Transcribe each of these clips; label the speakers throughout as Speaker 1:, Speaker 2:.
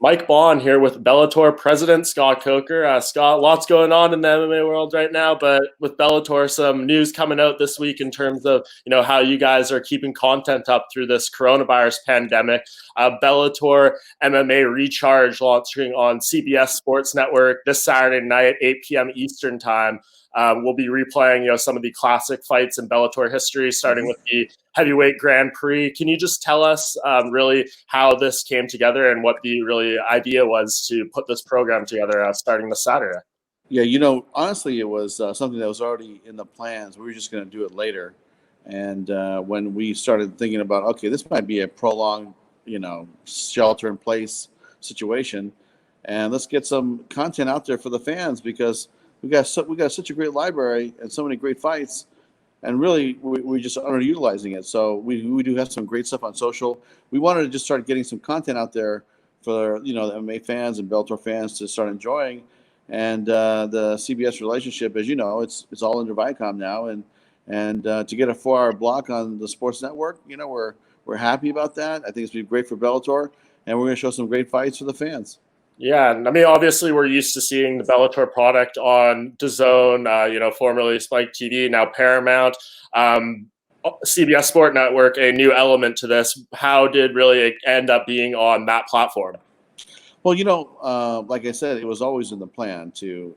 Speaker 1: Mike Bond here with Bellator president Scott Coker. Scott, lots going on in the MMA world right now, but with Bellator, some news coming out this week in terms of how you guys are keeping content up through this coronavirus pandemic. Bellator MMA Recharge launching on CBS Sports Network this Saturday night, 8 p.m. Eastern Time. We'll be replaying, some of the classic fights in Bellator history, starting with the heavyweight Grand Prix. Can you just tell us really how this came together and what the really idea was to put this program together starting this Saturday?
Speaker 2: Yeah, honestly, it was something that was already in the plans. We were just going to do it later. And when we started thinking about, okay, this might be a prolonged, shelter-in-place situation, and let's get some content out there for the fans because we got such a great library and so many great fights, and really we're just underutilizing it. So we do have some great stuff on social. We wanted to just start getting some content out there for the MMA fans and Bellator fans to start enjoying. And the CBS relationship, as you know, it's all under Viacom now, and to get a 4-hour block on the sports network, we're happy about that. I think it's been great for Bellator, and we're going to show some great fights for the fans.
Speaker 1: Yeah, I mean, obviously, we're used to seeing the Bellator product on DAZN, formerly Spike TV, now Paramount. CBS Sport Network, a new element to this. How did really end up being on that platform?
Speaker 2: Well, like I said, it was always in the plan to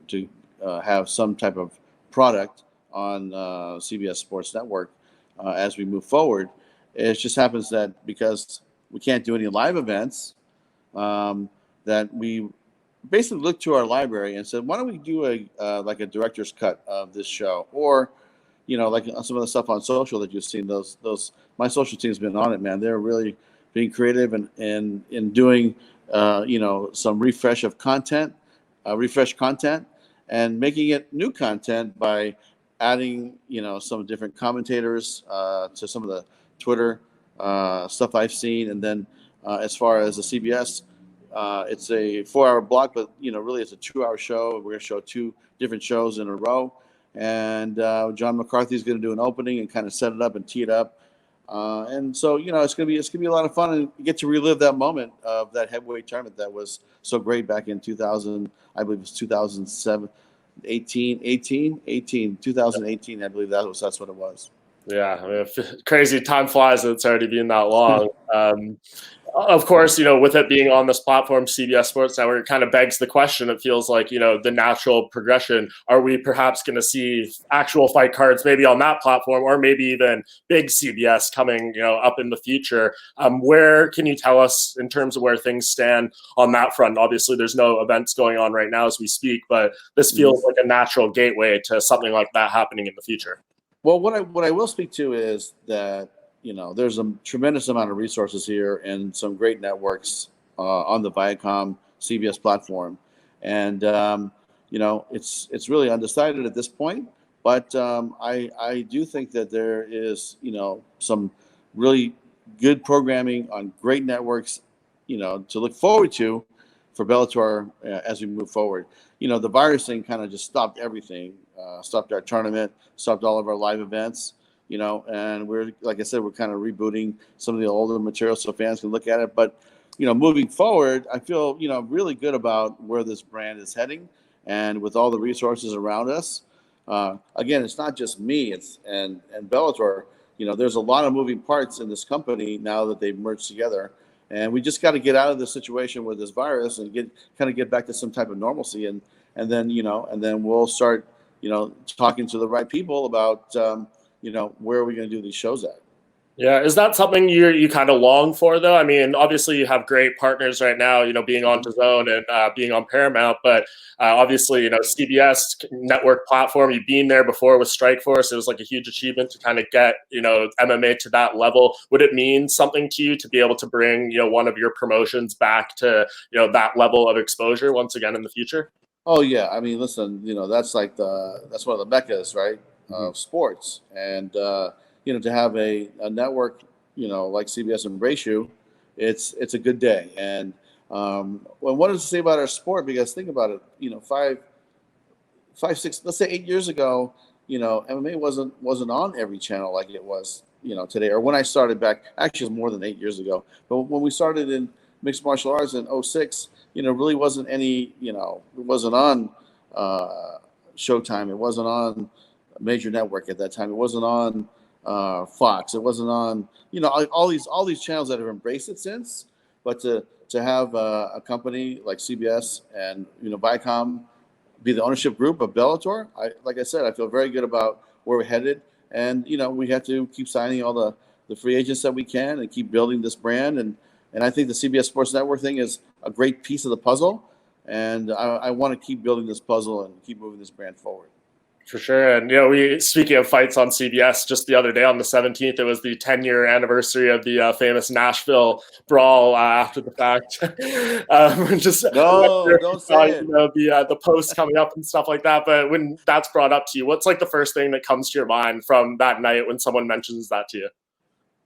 Speaker 2: have some type of product on CBS Sports Network as we move forward. It just happens that because we can't do any live events, that we basically looked to our library and said, why don't we do a director's cut of this show? Or, like some of the stuff on social that you've seen, those my social team's been on it, man. They're really being creative and in doing, some refresh content and making it new content by adding, some different commentators to some of the Twitter stuff I've seen. And then as far as the CBS, it's a 4-hour block, but really it's a 2-hour show. We're going to show 2 different shows in a row, and John McCarthy is going to do an opening and kind of set it up and tee it up. And so it's going to be a lot of fun, and you get to relive that moment of that heavyweight tournament that was so great back in 2000. I believe it was 2007, 2018. I believe that's what it was.
Speaker 1: Yeah, I mean, crazy time flies. It's already been that long. Of course, with it being on this platform, CBS Sports Network, it kind of begs the question. It feels like, the natural progression. Are we perhaps going to see actual fight cards maybe on that platform, or maybe even big CBS coming, up in the future? Where can you tell us in terms of where things stand on that front? Obviously, there's no events going on right now as we speak, but this feels like a natural gateway to something like that happening in the future.
Speaker 2: Well, what I will speak to is that there's a tremendous amount of resources here and some great networks on the Viacom CBS platform, and it's really undecided at this point. But I do think that there is some really good programming on great networks to look forward to for Bellator as we move forward. The virus thing kind of just stopped everything. Stopped our tournament, stopped all of our live events, and we're, like I said, we're kind of rebooting some of the older material so fans can look at it. But, moving forward, I feel, really good about where this brand is heading, and with all the resources around us. Again, it's not just me, and Bellator. There's a lot of moving parts in this company now that they've merged together, and we just got to get out of this situation with this virus and get back to some type of normalcy, and then we'll start talking to the right people about, where are we going to do these shows at?
Speaker 1: Yeah. Is that something you kind of long for, though? I mean, obviously you have great partners right now, being on DAZN and being on Paramount, but obviously, CBS network platform, you've been there before with Strikeforce. It was like a huge achievement to kind of get, MMA to that level. Would it mean something to you to be able to bring, one of your promotions back to, that level of exposure once again in the future?
Speaker 2: Oh yeah, I mean, listen, that's that's one of the meccas, right, of sports, and to have a network, like CBS embrace you, it's a good day. And what does it say about our sport? Because think about it, 5, 6, let's say 8 years ago, MMA wasn't on every channel like it was, today, or when I started back. Actually, it was more than 8 years ago. But when we started in mixed martial arts in '06, really wasn't any, it wasn't on Showtime. It wasn't on a major network at that time. It wasn't on Fox. It wasn't on, all these channels that have embraced it since. But to have a company like CBS and Viacom be the ownership group of Bellator, like I said, I feel very good about where we're headed. And we have to keep signing all the free agents that we can and keep building this brand. And I think the CBS Sports Network thing is a great piece of the puzzle. And I want to keep building this puzzle and keep moving this brand forward.
Speaker 1: For sure. And, speaking of fights on CBS, just the other day on the 17th, it was the 10-year anniversary of the famous Nashville Brawl after the fact.
Speaker 2: Don't say it.
Speaker 1: The posts coming up and stuff like that. But when that's brought up to you, what's like the first thing that comes to your mind from that night when someone mentions that to you?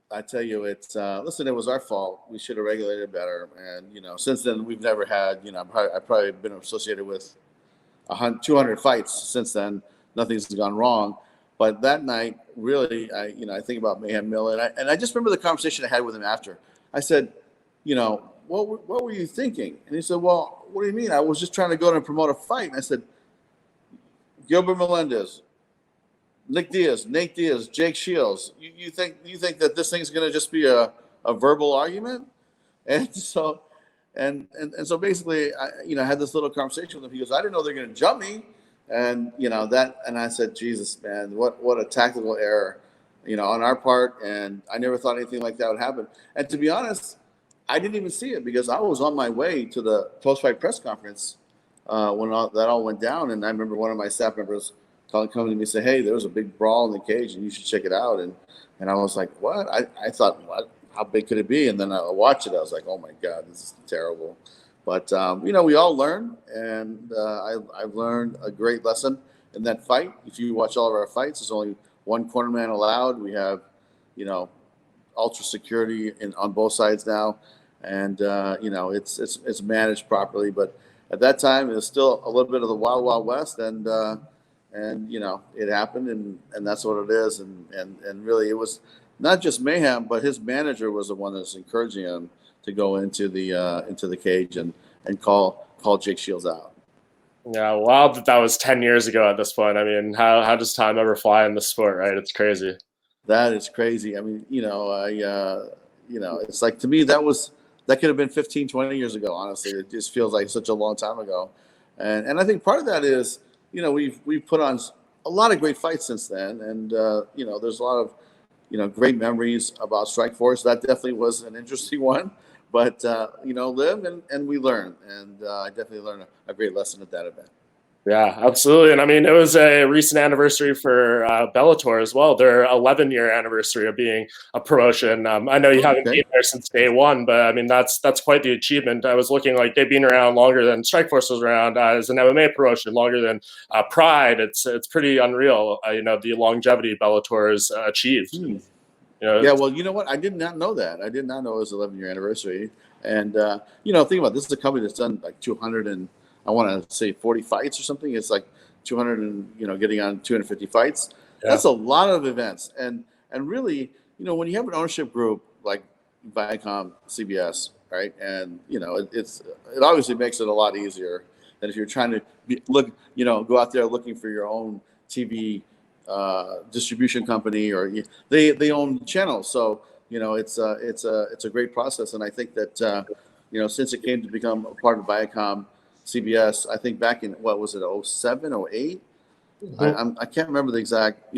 Speaker 2: I tell you, it's listen, it was our fault. We should have regulated better. And, since then we've never had, I've probably been associated with 200 fights since then. Nothing's gone wrong. But that night, really, I think about Mayhem Miller. And I just remember the conversation I had with him after. I said, what were you thinking? And he said, well, what do you mean? I was just trying to go and promote a fight. And I said, Gilbert Melendez, Nate Diaz, Jake Shields. You think that this thing's going to just be a verbal argument? And so basically, I had this little conversation with him. He goes, I didn't know they're going to jump me. And and I said, Jesus, man, what a tactical error, on our part. And I never thought anything like that would happen. And to be honest, I didn't even see it because I was on my way to the post-fight press conference when that all went down. And I remember one of my staff members coming to me and say, hey, there was a big brawl in the cage and you should check it out. And I was like, what? I thought, what? How big could it be? And then I watched it. I was like, oh my God, this is terrible. But, we all learn, and I've learned a great lesson in that fight. If you watch all of our fights, there's only one cornerman allowed. We have, ultra security on both sides now, and, it's managed properly. But at that time, it was still a little bit of the wild, wild west, and it happened, and that's what it is. And really, it was not just Mayhem, but his manager was the one that's encouraging him to go into the cage and call Jake Shields out.
Speaker 1: Yeah, wow, that was 10 years ago at this point. I mean, how does time ever fly in this sport, right? It's crazy.
Speaker 2: That is crazy. I mean, it's like, to me, that could have been 15, 20 years ago, honestly. It just feels like such a long time ago. And I think part of that is, we've put on a lot of great fights since then. And, there's a lot of, great memories about Strikeforce. That definitely was an interesting one. But, live and we learn. And I definitely learned a great lesson at that event.
Speaker 1: Yeah, absolutely. And I mean, it was a recent anniversary for Bellator as well. Their 11-year anniversary of being a promotion. I know you haven't been there since day one, but I mean, that's quite the achievement. I was looking like they've been around longer than Strikeforce was around as an MMA promotion, longer than Pride. It's pretty unreal, the longevity Bellator has achieved.
Speaker 2: Yeah, well, you know what? I did not know that. I did not know it was 11-year anniversary. And, think about it. This is a company that's done like 200 and I want to say 40 fights or something. It's like 200 and, getting on 250 fights. Yeah. That's a lot of events. And really, when you have an ownership group like Viacom, CBS, right? And, it obviously makes it a lot easier than if you're trying to go out there looking for your own TV distribution company, or they own channels. So, it's a great process. And I think that, since it came to become a part of Viacom, CBS, I think back in, what was it, 07, 08? Mm-hmm. I can't remember the exact,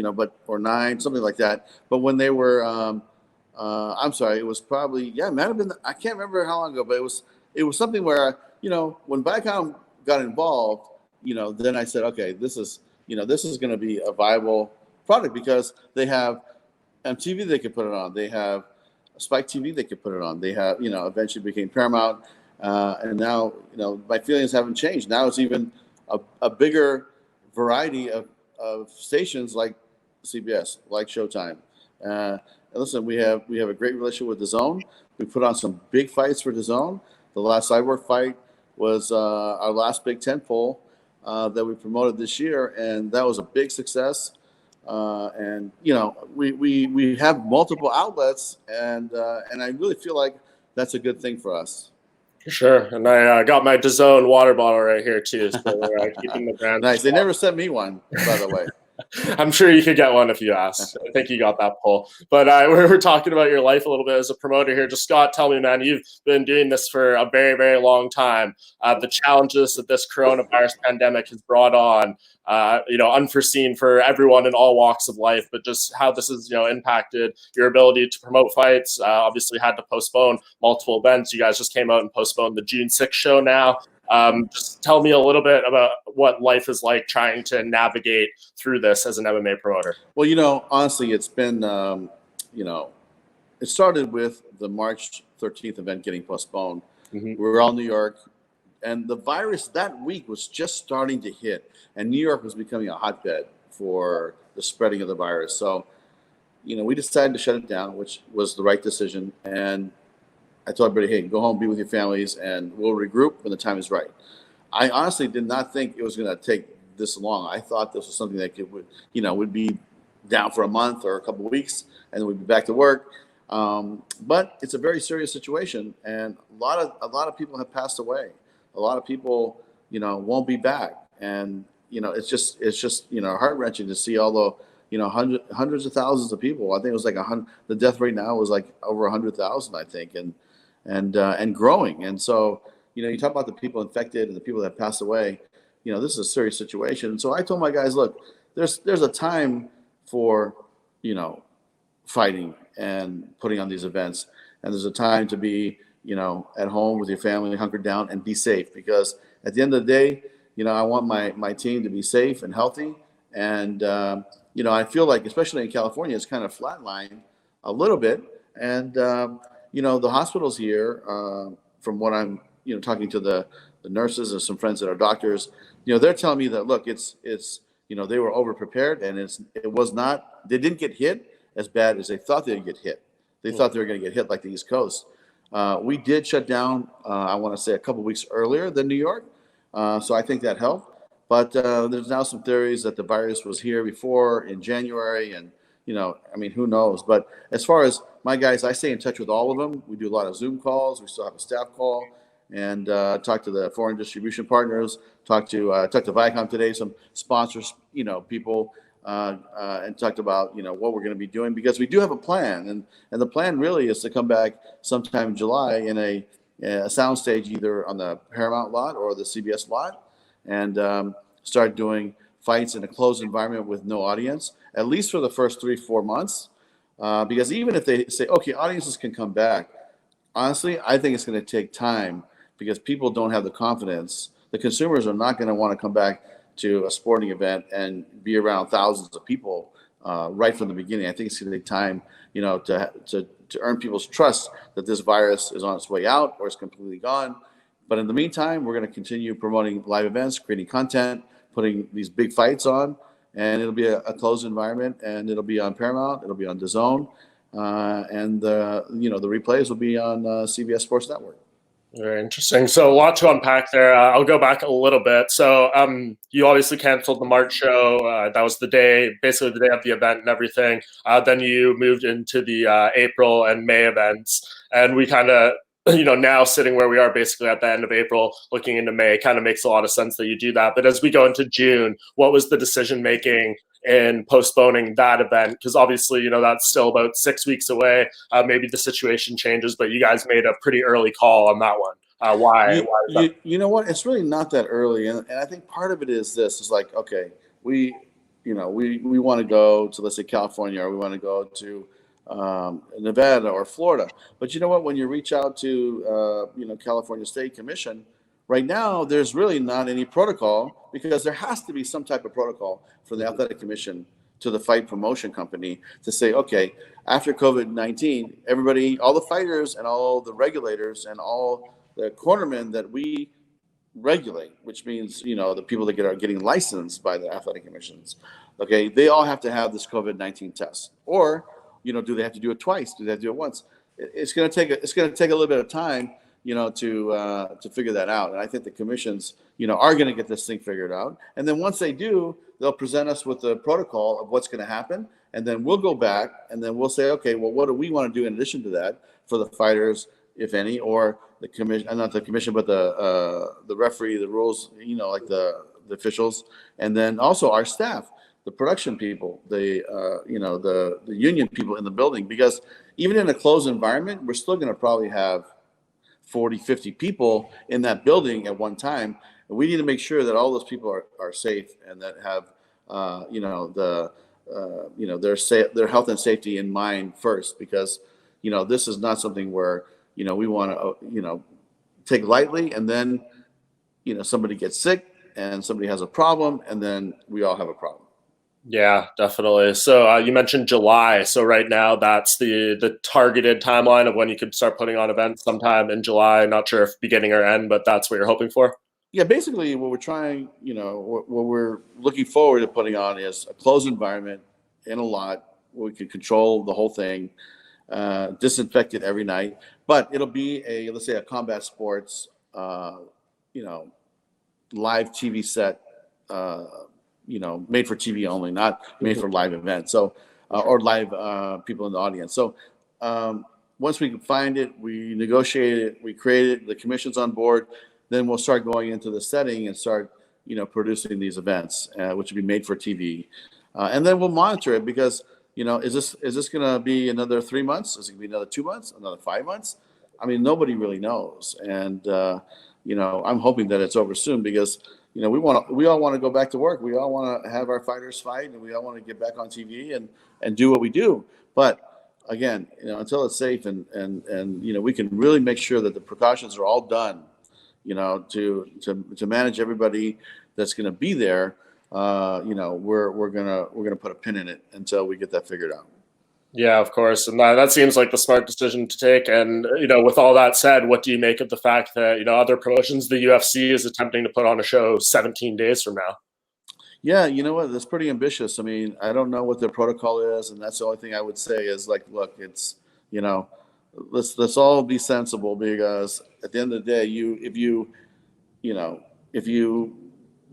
Speaker 2: or 9, something like that. But when they were, I'm sorry, it was probably, it might have been, I can't remember how long ago, but it was something where, when Viacom got involved, then I said, okay, this is going to be a viable product because they have MTV they could put it on. They have Spike TV they could put it on. They have, eventually became Paramount. And now, my feelings haven't changed. Now it's even a bigger variety of stations like CBS, like Showtime. And listen, we have a great relationship with DAZN. We put on some big fights for DAZN. The last Cyborg fight was our last Big Ten poll that we promoted this year, and that was a big success. And we have multiple outlets, and I really feel like that's a good thing for us.
Speaker 1: For sure. And I got my DAZN water bottle right here too. So we're keeping the brand.
Speaker 2: Nice. They never sent me one, by the way.
Speaker 1: I'm sure you could get one if you asked. I think you got that pull. But we're talking about your life a little bit as a promoter here. Just Scott, tell me, man, you've been doing this for a very, very long time. The challenges that this coronavirus pandemic has brought on, unforeseen for everyone in all walks of life, but just how this has, impacted your ability to promote fights. Obviously had to postpone multiple events. You guys just came out and postponed the June 6th show now. Just tell me a little bit about what life is like trying to navigate through this as an MMA promoter.
Speaker 2: Well, honestly, it's been, it started with the March 13th event getting postponed. Mm-hmm. We were all in New York, and the virus that week was just starting to hit, and New York was becoming a hotbed for the spreading of the virus. So, we decided to shut it down, which was the right decision. And I told everybody, hey, go home, be with your families, and we'll regroup when the time is right. I honestly did not think it was going to take this long. I thought this was something that would be down for a month or a couple of weeks, and then we'd be back to work. But it's a very serious situation, and a lot of people have passed away. A lot of people, won't be back, and it's just heart wrenching to see all the hundreds of thousands of people. I think it was like 100. The death rate now was like over 100,000, I think, and growing. And so, you talk about the people infected and the people that passed away, this is a serious situation. And so I told my guys, look, there's a time for, fighting and putting on these events. And there's a time to be, at home with your family, hunkered down and be safe. Because at the end of the day, I want my team to be safe and healthy. And, I feel like, especially in California, it's kind of flatlined a little bit. And, the hospitals here, from what I'm, talking to the nurses and some friends that are doctors, they're telling me that, look, it's they were over prepared, and they didn't get hit as bad as they thought they'd get hit. They thought they were going to get hit like the East Coast. We did shut down, I want to say, a couple of weeks earlier than New York. So I think that helped. But there's now some theories that the virus was here before in January, and who knows? But as far as my guys, I stay in touch with all of them. We do a lot of Zoom calls. We still have a staff call, and talk to the foreign distribution partners. Talk to Viacom today, some sponsors, people, and talked about what we're going to be doing, because we do have a plan, and the plan really is to come back sometime in July in a soundstage, either on the Paramount lot or the CBS lot, and start doing fights in a closed environment with no audience, at least for the first 3-4 months. Because even if they say, okay, audiences can come back, honestly, I think it's going to take time, because people don't have the confidence. The consumers are not going to want to come back to a sporting event and be around thousands of people right from the beginning. I think it's going to take time, to earn people's trust that this virus is on its way out or it's completely gone. But in the meantime, we're going to continue promoting live events, creating content, putting these big fights on. And it'll be a closed environment, and it'll be on Paramount, it'll be on DAZN, and the replays will be on CBS Sports Network.
Speaker 1: Very interesting. So a lot to unpack there. I'll go back a little bit. So you obviously canceled the March show. That was basically the day of the event and everything. Then you moved into the April and May events, and we kind of, now sitting where we are basically at the end of April, looking into May, kind of makes a lot of sense that you do that. But as we go into June, what was the decision making in postponing that event? Because obviously, that's still about 6 weeks away. Maybe the situation changes, but you guys made a pretty early call on that one. Why?
Speaker 2: You know what? It's really not that early, and I think part of it is this: is like, okay, we want to go to, let's say, California, or we want to go to Nevada or Florida. But you know what? When you reach out to California State Commission, right now there's really not any protocol, because there has to be some type of protocol for the Athletic Commission to the fight promotion company to say, okay, after COVID-19, everybody, all the fighters and all the regulators and all the cornermen that we regulate, which means the people that are getting licensed by the Athletic Commissions, okay, they all have to have this COVID-19 test. Or do they have to do it twice? Do they have to do it once? It's going to take a little bit of time, to figure that out. And I think the commissions, are going to get this thing figured out. And then once they do, they'll present us with the protocol of what's going to happen. And then we'll go back and then we'll say, okay, well, what do we want to do in addition to that for the fighters, if any, or the commission, not the commission, but the referee, the rules, like the officials, and then also our staff, the production people, the union people in the building, because even in a closed environment, we're still going to probably have 40, 50 people in that building at one time. And we need to make sure that all those people are safe and that have, their health and safety in mind first, because, this is not something where, we want to, take lightly, and then, somebody gets sick and somebody has a problem, and then we all have a problem.
Speaker 1: Yeah, definitely. So you mentioned July. So right now, that's the targeted timeline of when you could start putting on events sometime in July. Not sure if beginning or end, but that's what you're hoping for.
Speaker 2: Yeah, basically what we're trying, what we're looking forward to putting on is a closed environment in a lot where we can control the whole thing, disinfect it every night. But it'll be let's say a combat sports, live TV set, made for TV only, not made for live events. So, or live people in the audience. So, once we can find it, we negotiate it, we create it, the commission's on board, then we'll start going into the setting and start, producing these events, which will be made for TV. And then we'll monitor it, because, is this going to be another 3 months? Is it going to be another 2 months? Another 5 months? I mean, nobody really knows. And, I'm hoping that it's over soon, because we all want to go back to work. We all want to have our fighters fight, and we all want to get back on TV and do what we do. But again, until it's safe and we can really make sure that the precautions are all done, to manage everybody that's going to be there. We're gonna put a pin in it until we get that figured out.
Speaker 1: Yeah, of course. And that seems like the smart decision to take. And, with all that said, what do you make of the fact that, other promotions, the UFC is attempting to put on a show 17 days from now?
Speaker 2: Yeah, you know what? That's pretty ambitious. I mean, I don't know what their protocol is. And that's the only thing I would say is, like, look, it's, let's all be sensible, because at the end of the day, if you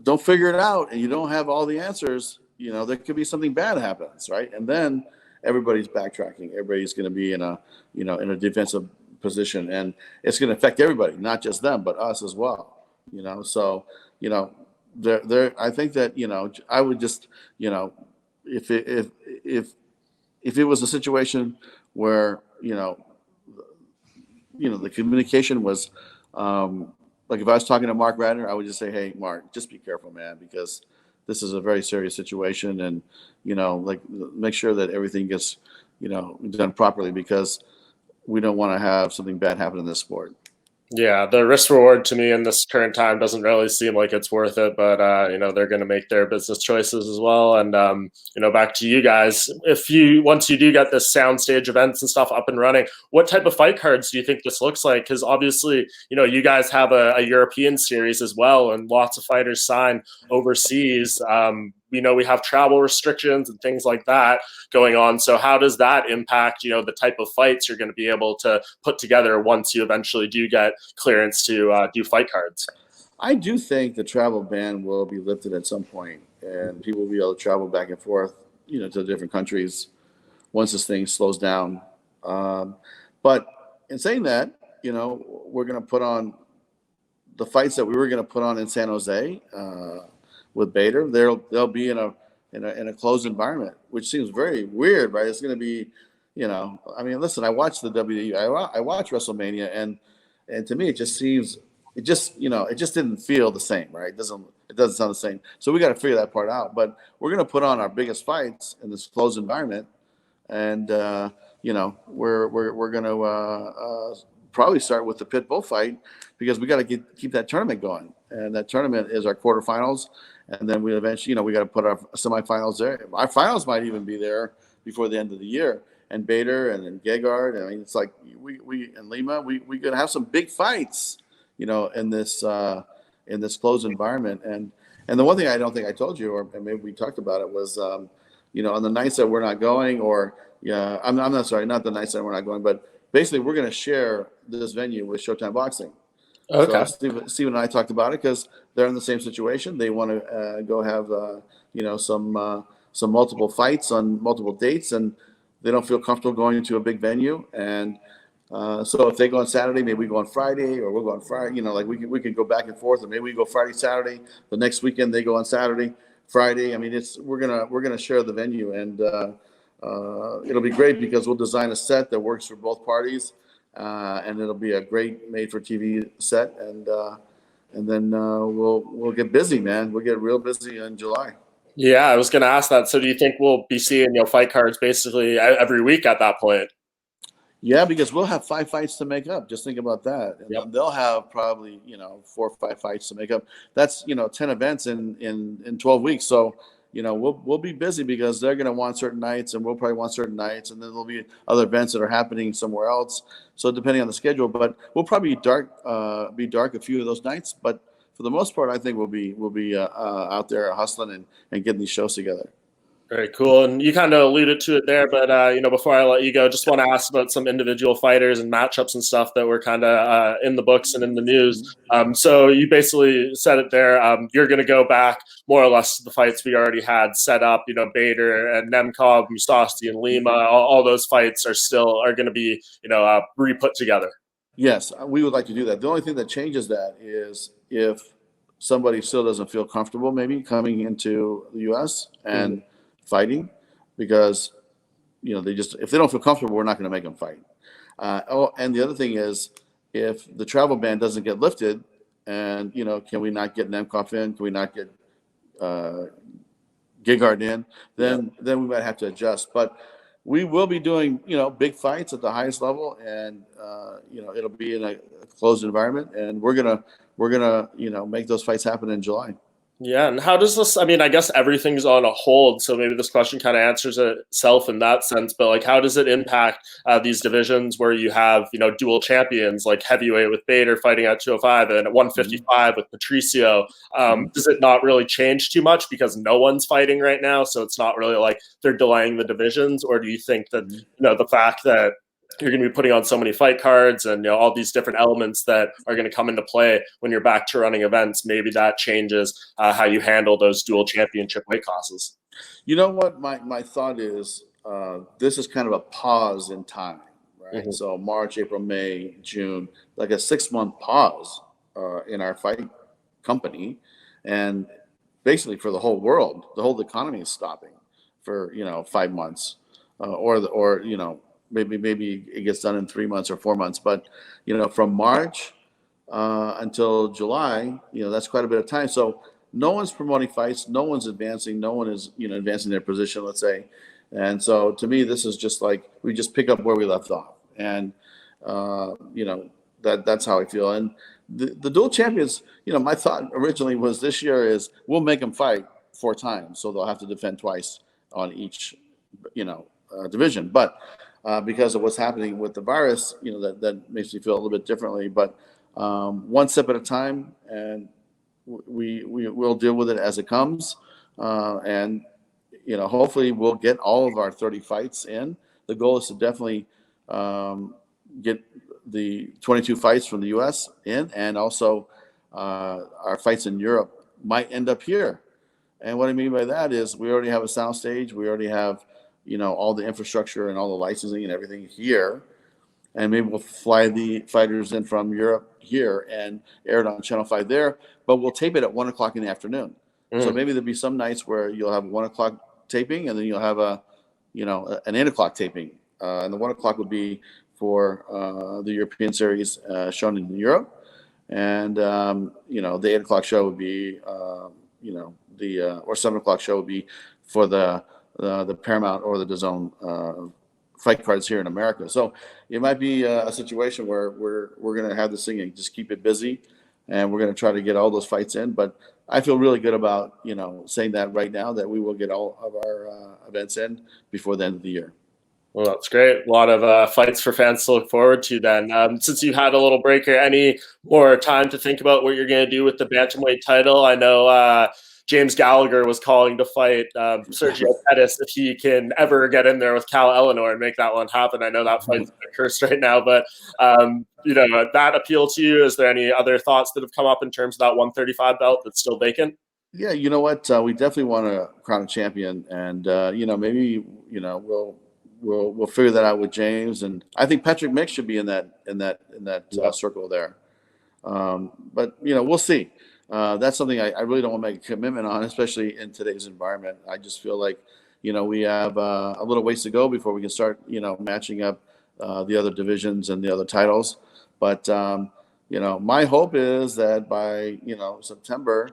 Speaker 2: don't figure it out and you don't have all the answers, there could be something bad happens, right? And then everybody's backtracking. Everybody's going to be in a defensive position, and it's going to affect everybody, not just them, but us as well. So I think that I would just if it was a situation where the communication was like, if I was talking to Mark Radner, I would just say, hey, Mark, just be careful, man, because this is a very serious situation, and make sure that everything gets done properly, because we don't want to have something bad happen in this sport.
Speaker 1: Yeah, the risk reward to me in this current time doesn't really seem like it's worth it, but they're going to make their business choices as well. And back to you guys, once you do get this soundstage events and stuff up and running, what type of fight cards do you think this looks like? Because obviously, you guys have a European series as well, and lots of fighters sign overseas. We have travel restrictions and things like that going on. So how does that impact, the type of fights you're going to be able to put together once you eventually do get clearance to do fight cards?
Speaker 2: I do think the travel ban will be lifted at some point, and people will be able to travel back and forth, to different countries once this thing slows down. But in saying that, we're going to put on the fights that we were going to put on in San Jose, with Bader. They'll be in a closed environment, which seems very weird, right? It's going to be, listen, I watched the WWE, I watched WrestleMania, and to me, it just didn't feel the same, right? It doesn't sound the same. So we got to figure that part out. But we're going to put on our biggest fights in this closed environment, and we're going to probably start with the Pitbull fight, because we got to keep that tournament going, and that tournament is our quarterfinals. And then we eventually, we got to put our semifinals there. Our finals might even be there before the end of the year. And Bader and then Gegard. I mean, it's like we and Lima. We're gonna have some big fights, in this closed environment. And the one thing I don't think I told you, or maybe we talked about it, was on the nights that we're not going, I'm not sorry, not the nights that we're not going, but basically we're gonna share this venue with Showtime Boxing.
Speaker 1: Okay.
Speaker 2: So Steven and I talked about it, because they're in the same situation. They want to go have some multiple fights on multiple dates, and they don't feel comfortable going to a big venue. And So if they go on Saturday, maybe we go on Friday, or we'll go on Friday. Like we can go back and forth, and maybe we go Friday, Saturday. The next weekend they go on Saturday, Friday. I mean, we're gonna share the venue, and it'll be great because we'll design a set that works for both parties, and it'll be a great made-for-TV set, and then we'll get busy, man. We'll get real busy in July.
Speaker 1: Yeah, I was going to ask that. So do you think we'll be seeing fight cards basically every week at that point?
Speaker 2: Yeah, because we'll have 5 fights to make up. Just think about that. And
Speaker 1: Yep.
Speaker 2: they'll have probably 4 or 5 fights to make up. That's 10 events in 12 weeks. So we'll be busy because they're going to want certain nights, and we'll probably want certain nights, and then there'll be other events that are happening somewhere else. So depending on the schedule, but we'll probably be dark a few of those nights. But for the most part, I think we'll be out there hustling and getting these shows together.
Speaker 1: Very cool. And you kind of alluded to it there, but before I let you go, just want to ask about some individual fighters and matchups and stuff that were kind of in the books and in the news. So you basically said it there. You're going to go back more or less to the fights we already had set up. Bader and Nemkov, Musasti and Lima. All those fights are going to be re-put together.
Speaker 2: Yes, we would like to do that. The only thing that changes that is if somebody still doesn't feel comfortable maybe coming into the U.S. and fighting, because if they don't feel comfortable, we're not going to make them fight. And the other thing is, if the travel ban doesn't get lifted, and can we not get Nemkov in? Can we not get Gegard in? Then we might have to adjust. But we will be doing big fights at the highest level, and it'll be in a closed environment, and we're gonna make those fights happen in July.
Speaker 1: Yeah, and how does this, I guess everything's on a hold, so maybe this question kind of answers itself in that sense, but how does it impact these divisions where you have, dual champions, like heavyweight with Bader fighting at 205 and at 155 with Patricio? Does it not really change too much because no one's fighting right now, so it's not really like they're delaying the divisions? Or do you think that, the fact that you're going to be putting on so many fight cards and all these different elements that are going to come into play when you're back to running events, maybe that changes how you handle those dual championship weight classes?
Speaker 2: You know what? My thought is this is kind of a pause in time, right? So March, April, May, June, like a 6-month pause in our fight company, and basically for the whole world, the whole economy is stopping for 5 months, Maybe it gets done in 3 months or 4 months, but from March until July, that's quite a bit of time. So no one's promoting fights, no one's advancing, no one is advancing their position, let's say. And so to me, this is just like we just pick up where we left off, and that's how I feel. And the dual champions, my thought originally was this year is we'll make them fight 4 times, so they'll have to defend twice on each division, but because of what's happening with the virus, that makes me feel a little bit differently. But one step at a time, and we'll deal with it as it comes. And hopefully we'll get all of our 30 fights in. The goal is to definitely get the 22 fights from the U.S. in, and also our fights in Europe might end up here. And what I mean by that is we already have a sound stage. We already have all the infrastructure and all the licensing and everything here, and maybe we'll fly the fighters in from Europe here and air it on Channel 5 there, but we'll tape it at 1 o'clock in the afternoon. So maybe there'll be some nights where you'll have 1 o'clock taping, and then you'll have an 8 o'clock taping, and the 1 o'clock would be for the European series shown in Europe, and the 8 o'clock show would be or 7 o'clock show would be for the Paramount or the DAZN fight cards here in America. So it might be a situation where we're going to have this thing and just keep it busy, and we're going to try to get all those fights in. But I feel really good about saying that right now, that we will get all of our events in before the end of the year.
Speaker 1: Well, that's great. A lot of fights for fans to look forward to then. Since you had a little break here, any more time to think about what you're going to do with the Bantamweight title? I know James Gallagher was calling to fight Sergio Pettis if he can ever get in there with Cal Eleanor and make that one happen. I know that fight's cursed right now, but that appeal to you? Is there any other thoughts that have come up in terms of that 135 belt that's still vacant?
Speaker 2: Yeah, we definitely want to crown a champion, and maybe we'll we'll figure that out with James, and I think Patrick Mick should be in that circle there. But we'll see. That's something I really don't want to make a commitment on, especially in today's environment. I just feel like we have a little ways to go before we can start matching up the other divisions and the other titles. But my hope is that by September,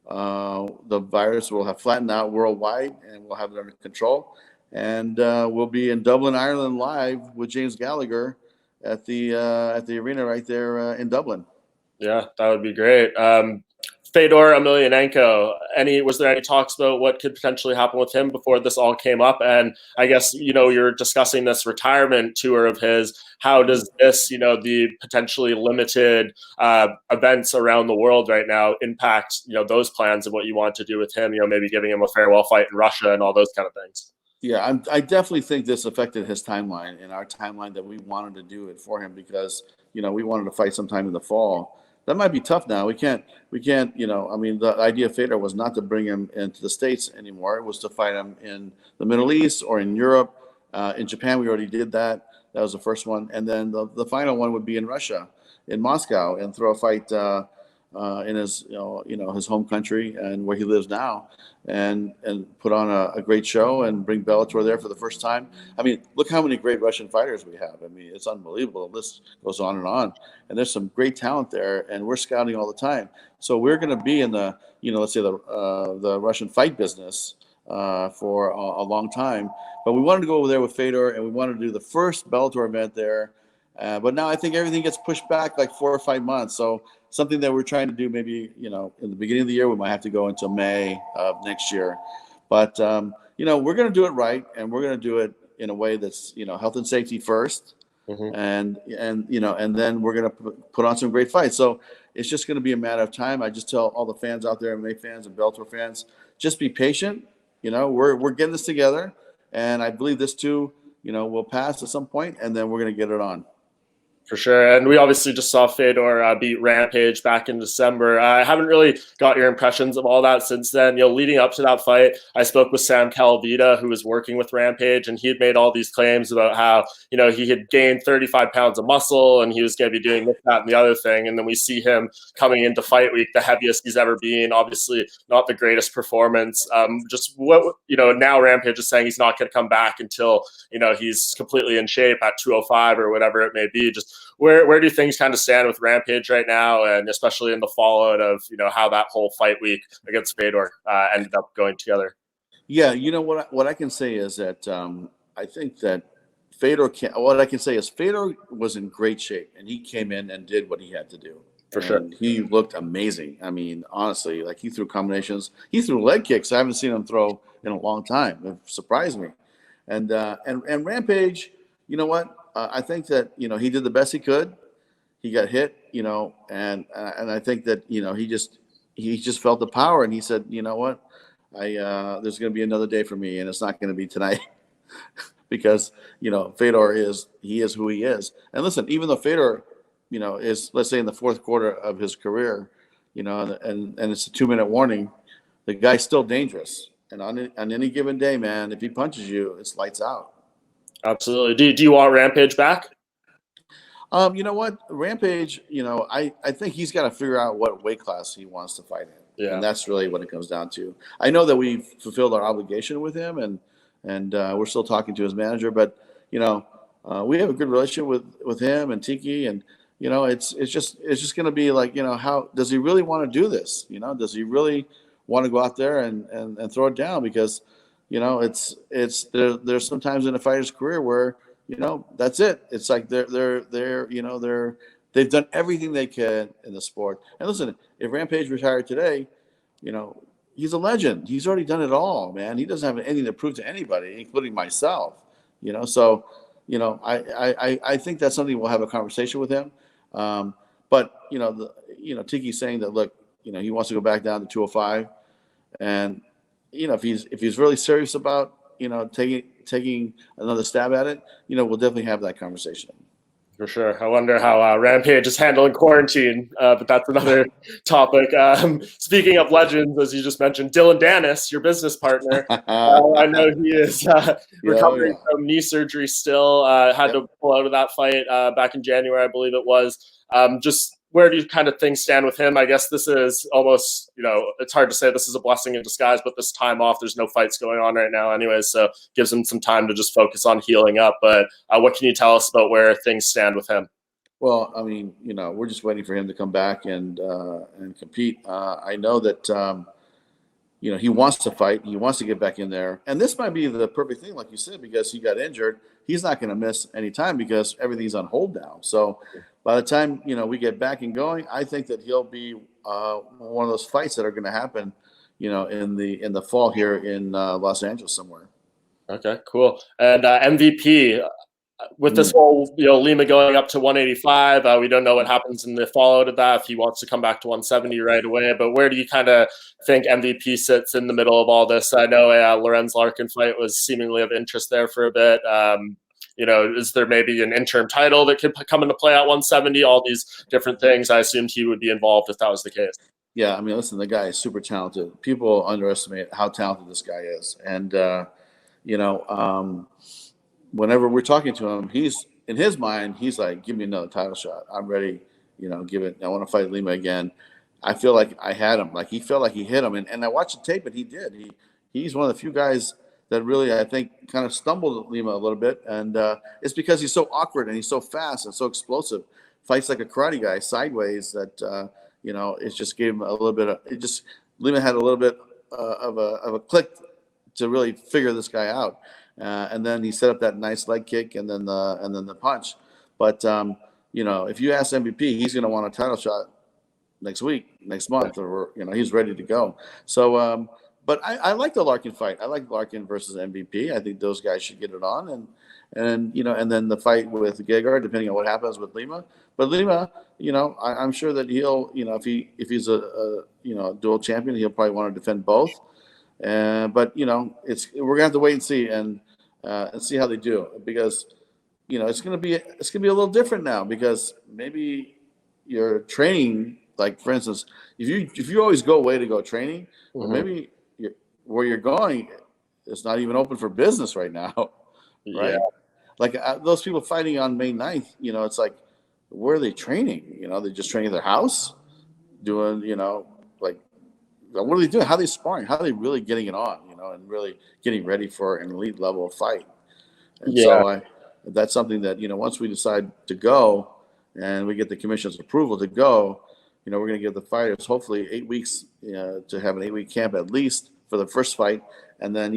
Speaker 2: the virus will have flattened out worldwide, and we'll have it under control. And we'll be in Dublin, Ireland, live with James Gallagher at the arena right there in Dublin.
Speaker 1: Yeah, that would be great. Fedor Emelianenko, was there any talks about what could potentially happen with him before this all came up? And I guess, you're discussing this retirement tour of his. How does this, the potentially limited events around the world right now impact, those plans and what you want to do with him, maybe giving him a farewell fight in Russia and all those kind of things?
Speaker 2: Yeah, I definitely think this affected his timeline and our timeline that we wanted to do it for him because, we wanted to fight sometime in the fall. That might be tough now. We can't, the idea of Fedor was not to bring him into the States anymore. It was to fight him in the Middle East or in Europe. In Japan, we already did that. That was the first one. And then the final one would be in Russia, in Moscow, and throw a fight in his, his home country and where he lives now, and put on a great show and bring Bellator there for the first time. I mean, look how many great Russian fighters we have. I mean, it's unbelievable. The list goes on. And there's some great talent there, and we're scouting all the time. So we're going to be in the, let's say the Russian fight business for a long time. But we wanted to go over there with Fedor, and we wanted to do the first Bellator event there. But now I think everything gets pushed back like 4 or 5 months. So something that we're trying to do maybe, in the beginning of the year, we might have to go until May of next year. But, we're going to do it right, and we're going to do it in a way that's, health and safety first. Mm-hmm. And then we're going to put on some great fights. So it's just going to be a matter of time. I just tell all the fans out there, MMA fans and Bellator fans, just be patient. We're getting this together, and I believe this too, will pass at some point, and then we're going to get it on.
Speaker 1: For sure. And we obviously just saw Fedor beat Rampage back in December. I haven't really got your impressions of all that since then. Leading up to that fight, I spoke with Sam Calavita, who was working with Rampage, and he had made all these claims about how, he had gained 35 pounds of muscle and he was going to be doing this, that, and the other thing. And then we see him coming into fight week, the heaviest he's ever been, obviously not the greatest performance. Just what, now Rampage is saying he's not going to come back until, he's completely in shape at 205 or whatever it may be. Just where do things kind of stand with Rampage right now, and especially in the fallout of how that whole fight week against Fedor ended up going together?
Speaker 2: Yeah, what I can say is that I think that Fedor what I can say is Fedor was in great shape, and he came in and did what he had to do.
Speaker 1: For sure,
Speaker 2: he looked amazing. I mean, honestly, like he threw combinations, he threw leg kicks I haven't seen him throw in a long time. It surprised me, and Rampage, you know what? I think that he did the best he could. He got hit, and I think that he just felt the power, and he said, you know what, there's going to be another day for me, and it's not going to be tonight, because Fedor is who he is. And listen, even though Fedor, is, let's say, in the fourth quarter of his career, and it's a 2-minute warning, the guy's still dangerous. And on any given day, man, if he punches you, it's lights out.
Speaker 1: Absolutely. Do you want Rampage back?
Speaker 2: You know what? Rampage, I think he's got to figure out what weight class he wants to fight in. Yeah. And that's really what it comes down to. I know that we've fulfilled our obligation with him, and we're still talking to his manager, but, we have a good relationship with him and Tiki, and, it's just going to be like, how does he really want to do this? Does he really want to go out there and throw it down? Because, there's sometimes in a fighter's career where, that's it. It's like they've done everything they can in the sport. And listen, if Rampage retired today, he's a legend. He's already done it all, man. He doesn't have anything to prove to anybody, including myself. So, I think that's something we'll have a conversation with him. But Tiki's saying that, look, he wants to go back down to 205, and if he's really serious about taking another stab at it, we'll definitely have that conversation.
Speaker 1: For sure. I wonder how Rampage is handling quarantine, but that's another topic. Speaking of legends, as you just mentioned, Dylan Danis, your business partner, I know he is recovering from knee surgery still. Had to pull out of that fight back in January, I believe it was. Just where do you kind of things stand with him? I guess this is almost, it's hard to say this is a blessing in disguise, but this time off, there's no fights going on right now anyways, so gives him some time to just focus on healing up. But what can you tell us about where things stand with him?
Speaker 2: Well, I mean, we're just waiting for him to come back and compete. I know that, he wants to fight. He wants to get back in there. And this might be the perfect thing, like you said, because he got injured. He's not going to miss any time because everything's on hold now. So by the time, we get back and going, I think that he'll be one of those fights that are going to happen, in the fall here in Los Angeles somewhere.
Speaker 1: Okay, cool. And MVP, with this whole, Lima going up to 185, we don't know what happens in the fallout of that, if he wants to come back to 170 right away. But where do you kind of think MVP sits in the middle of all this? I know a Lorenz Larkin fight was seemingly of interest there for a bit. Is there maybe an interim title that could come into play at 170? All these different things. I assumed he would be involved if that was the case.
Speaker 2: Yeah, I mean, listen, the guy is super talented. People underestimate how talented this guy is. And, whenever we're talking to him, he's in his mind, he's like, give me another title shot. I'm ready, give it. I want to fight Lima again. I feel like I had him. Like he felt like he hit him. And I watched the tape, and he did. He's one of the few guys that really, I think, kind of stumbled at Lima a little bit. And it's because he's so awkward and he's so fast and so explosive. Fights like a karate guy sideways that, it just gave him a little bit of – Lima had a little bit of a click to really figure this guy out. And then he set up that nice leg kick and then the punch. But, if you ask MVP, he's going to want a title shot next month, or, he's ready to go. So, but I like the Larkin fight. I like Larkin versus MVP. I think those guys should get it on. And then the fight with Gegard, depending on what happens with Lima. But Lima, I'm sure that he'll, if he's a dual champion, he'll probably want to defend both. But we're gonna have to wait and see and see how they do, because it's gonna be a little different now, because maybe you're training, like for instance, if you always go away to go training, well, maybe where you're going, it's not even open for business right now, right? Yeah. Like those people fighting on May 9th, it's like, where are they training? They're just training at their house, doing like. What are they doing? How are they sparring? How are they really getting it on, and really getting ready for an elite level of fight? And so that's something that, once we decide to go and we get the commission's approval to go, we're going to give the fighters hopefully 8 weeks to have an 8-week camp at least for the first fight. And then,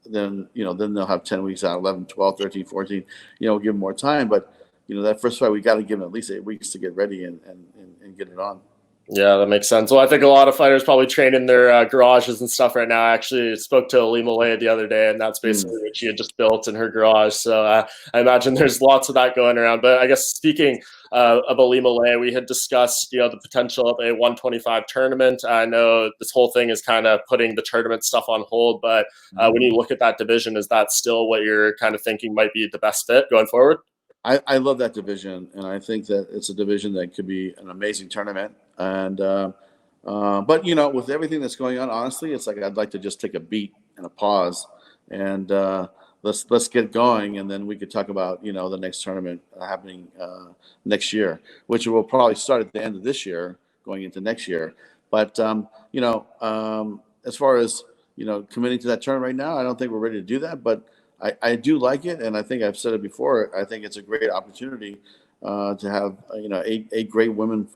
Speaker 2: then they'll have 10 weeks out, 11, 12, 13, 14, give them more time. But, that first fight, we got to give them at least 8 weeks to get ready and get it on.
Speaker 1: Yeah, that makes sense. Well, I think a lot of fighters probably train in their garages and stuff right now. I actually spoke to Lima Lay the other day, and that's basically what she had just built in her garage. So I imagine there's lots of that going around. But I guess speaking of Lima Lay, we had discussed, the potential of a 125 tournament. I know this whole thing is kind of putting the tournament stuff on hold, but when you look at that division, is that still what you're kind of thinking might be the best fit going forward?
Speaker 2: I love that division, and I think that it's a division that could be an amazing tournament. And but with everything that's going on, honestly, it's like I'd like to just take a beat and a pause, and let's get going, and then we could talk about the next tournament happening next year, which will probably start at the end of this year, going into next year. But as far as committing to that tournament right now, I don't think we're ready to do that, but I do like it, and I think I've said it before. I think it's a great opportunity to have eight great women,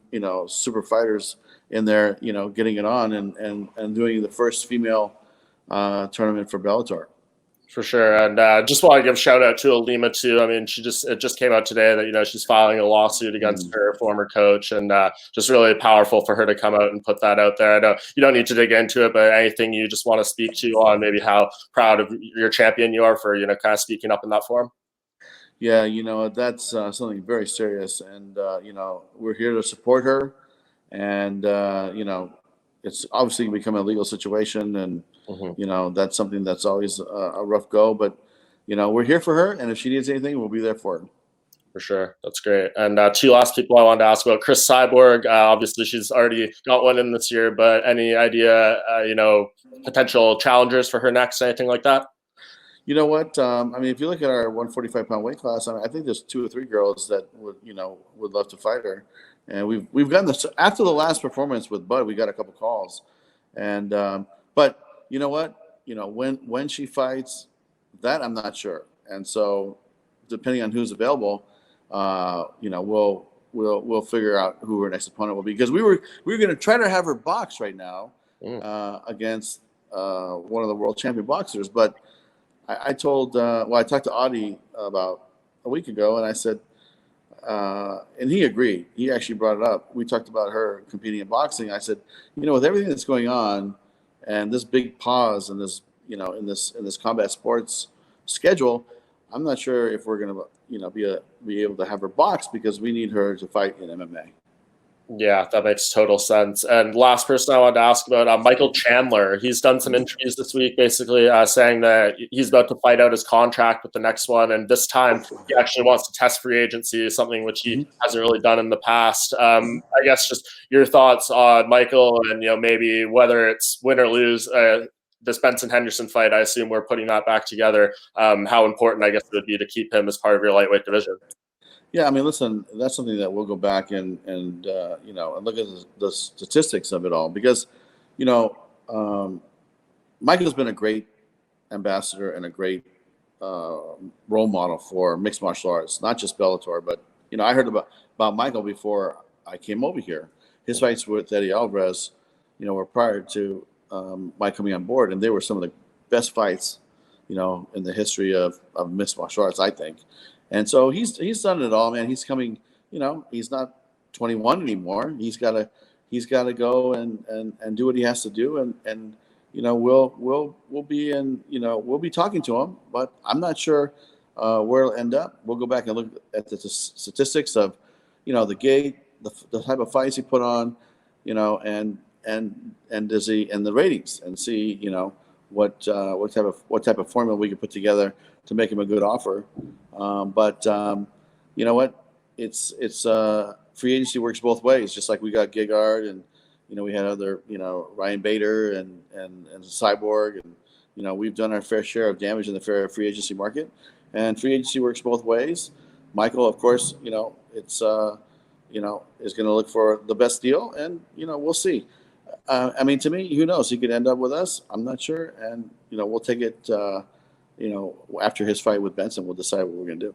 Speaker 2: super fighters in there, getting it on and doing the first female tournament for Bellator.
Speaker 1: For sure. And just want to give a shout out to Lima too. I mean, it just came out today that, she's filing a lawsuit against her former coach, and just really powerful for her to come out and put that out there. I know you don't need to dig into it, but anything you just want to speak to on maybe how proud of your champion you are for, kind of speaking up in that forum?
Speaker 2: Yeah, that's something very serious, and we're here to support her, and it's obviously become a legal situation, and that's something that's always a rough go, but we're here for her, and if she needs anything, we'll be there for her.
Speaker 1: For sure. That's great. And two last people I wanted to ask about. Cris Cyborg, obviously she's already got one in this year, but any idea, potential challengers for her next, anything like that?
Speaker 2: You know what? I mean, if you look at our 145-pound weight class, I think there's 2 or 3 girls that would love to fight her. And we've gotten this after the last performance with Bud. We got a couple calls, and but you know what? When she fights, that I'm not sure. And so, depending on who's available, we'll figure out who her next opponent will be, because we were going to try to have her box right now against one of the world champion boxers, but I talked to Audie about a week ago, and I said, and he agreed. He actually brought it up. We talked about her competing in boxing. I said, with everything that's going on and this big pause in this, in this combat sports schedule, I'm not sure if we're going to, be able to have her box, because we need her to fight in MMA.
Speaker 1: Yeah, that makes total sense. And last person I wanted to ask about, Michael Chandler. He's done some interviews this week, basically saying that he's about to fight out his contract with the next one, and this time he actually wants to test free agency, something which he hasn't really done in the past. I guess just your thoughts on Michael, and maybe whether it's win or lose this Benson Henderson fight. I assume we're putting that back together. How important, I guess, it would be to keep him as part of your lightweight division.
Speaker 2: Yeah, I mean, listen, that's something that we'll go back and look at the statistics of it all, because, Michael's been a great ambassador and a great role model for mixed martial arts, not just Bellator, but, I heard about Michael before I came over here. His fights with Eddie Alvarez, were prior to my coming on board, and they were some of the best fights, in the history of mixed martial arts, I think. And so he's done it all, man. He's coming, he's not 21 anymore. He's got to go and do what he has to do, and we'll be in, we'll be talking to him, but I'm not sure where it'll end up. We'll go back and look at the statistics of, the gate, the type of fights he put on, and does he, and the ratings, and see, what type of formula we can put together to make him a good offer. But you know what? It's free agency works both ways. Just like we got Gegard, and we had other, Ryan Bader and Cyborg, and we've done our fair share of damage in the free agency market. And free agency works both ways. Michael, of course, it's is going to look for the best deal, and we'll see. I mean, to me, who knows? He could end up with us. I'm not sure, and we'll take it. After his fight with Benson, we'll decide what we're going to do.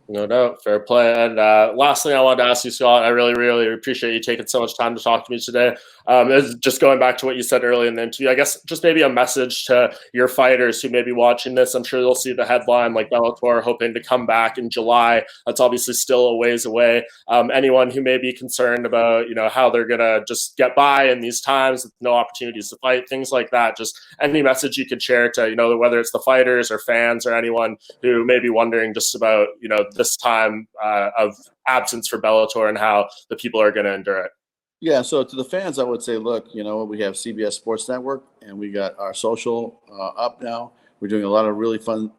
Speaker 1: No doubt. Fair play. And last thing I wanted to ask you, Scott, I really, really appreciate you taking so much time to talk to me today. Is just going back to what you said earlier in the interview, I guess just maybe a message to your fighters who may be watching this. I'm sure they'll see the headline like Bellator hoping to come back in July. That's obviously still a ways away. Anyone who may be concerned about, how they're going to just get by in these times with no opportunities to fight, things like that, just any message you could share to, whether it's the fighters or fans or anyone who may be wondering just about, this time of absence for Bellator and how the people are going to endure it.
Speaker 2: Yeah, so to the fans, I would say, look, we have CBS Sports Network, and we got our social up now. We're doing a lot of really fun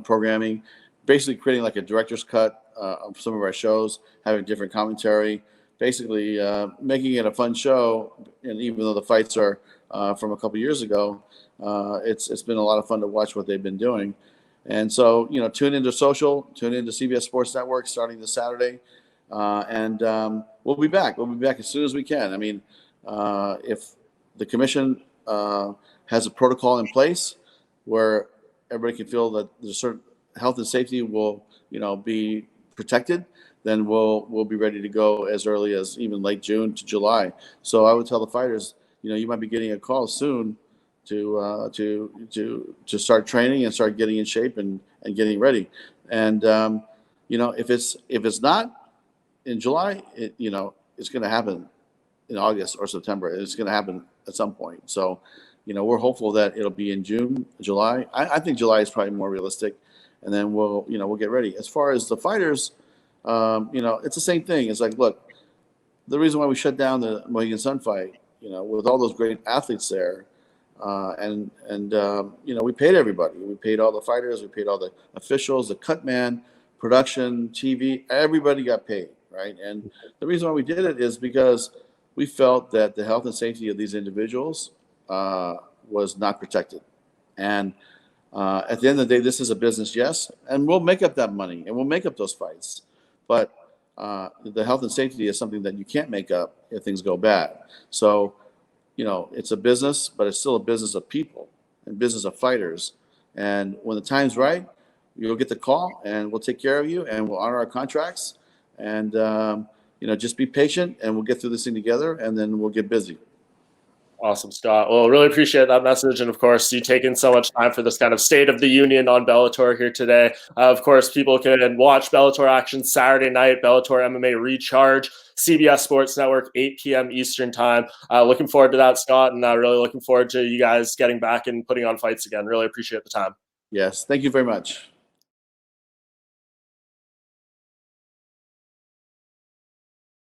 Speaker 2: programming, basically creating like a director's cut of some of our shows, having different commentary, basically making it a fun show. And even though the fights are from a couple years ago, it's been a lot of fun to watch what they've been doing. And so, tune into social, tune into CBS Sports Network starting this Saturday. And we'll be back. We'll be back as soon as we can. I mean, if the commission has a protocol in place where everybody can feel that there's certain health and safety will, be protected, then we'll be ready to go as early as even late June to July. So I would tell the fighters, you might be getting a call soon to start training and start getting in shape and getting ready. And if it's not in July, it's going to happen in August or September. It's going to happen at some point. So, we're hopeful that it'll be in June, July. I think July is probably more realistic, and then we'll get ready. As far as the fighters, it's the same thing. It's like, look, the reason why we shut down the Mohegan Sun fight, with all those great athletes there, we paid everybody. We paid all the fighters. We paid all the officials, the cut man, production, TV, everybody got paid, right? And the reason why we did it is because we felt that the health and safety of these individuals was not protected. And at the end of the day, this is a business, yes, and we'll make up that money and we'll make up those fights. But the health and safety is something that you can't make up if things go bad. So, you know, it's a business, but it's still a business of people and business of fighters. And when the time's right, you'll get the call and we'll take care of you and we'll honor our contracts. And, you know, just be patient and we'll get through this thing together and then we'll get busy.
Speaker 1: Awesome, Scott. Well, really appreciate that message. And of course, you taking so much time for this kind of State of the Union on Bellator here today. Of course, people can watch Bellator action Saturday night, Bellator MMA Recharge, CBS Sports Network, 8 p.m. Eastern time. Looking forward to that, Scott, and really looking forward to you guys getting back and putting on fights again. Really appreciate the time.
Speaker 2: Yes. Thank you very much.